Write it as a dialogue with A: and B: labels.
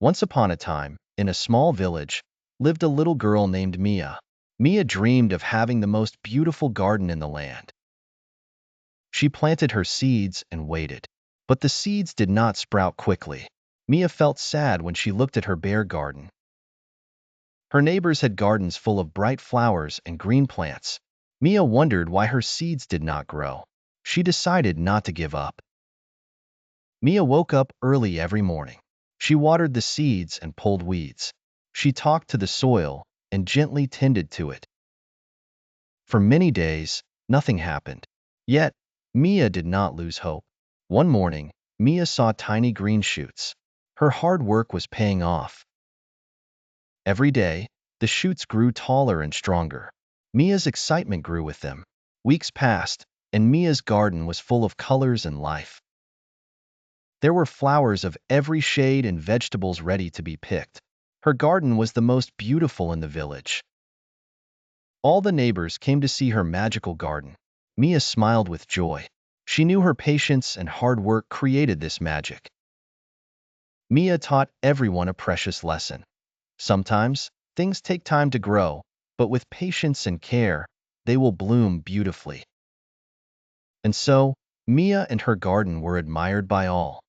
A: Once upon a time, in a small village, lived a little girl named Mia. Mia dreamed of having the most beautiful garden in the land. She planted her seeds and waited, but the seeds did not sprout quickly. Mia felt sad when she looked at her bare garden. Her neighbors had gardens full of bright flowers and green plants. Mia wondered why her seeds did not grow. She decided not to give up. Mia woke up early every morning. She watered the seeds and pulled weeds. She talked to the soil and gently tended to it. For many days, nothing happened. Yet, Mia did not lose hope. One morning, Mia saw tiny green shoots. Her hard work was paying off. Every day, the shoots grew taller and stronger. Mia's excitement grew with them. Weeks passed, and Mia's garden was full of colors and life. There were flowers of every shade and vegetables ready to be picked. Her garden was the most beautiful in the village. All the neighbors came to see her magical garden. Mia smiled with joy. She knew her patience and hard work created this magic. Mia taught everyone a precious lesson. Sometimes, things take time to grow, but with patience and care, they will bloom beautifully. And so, Mia and her garden were admired by all.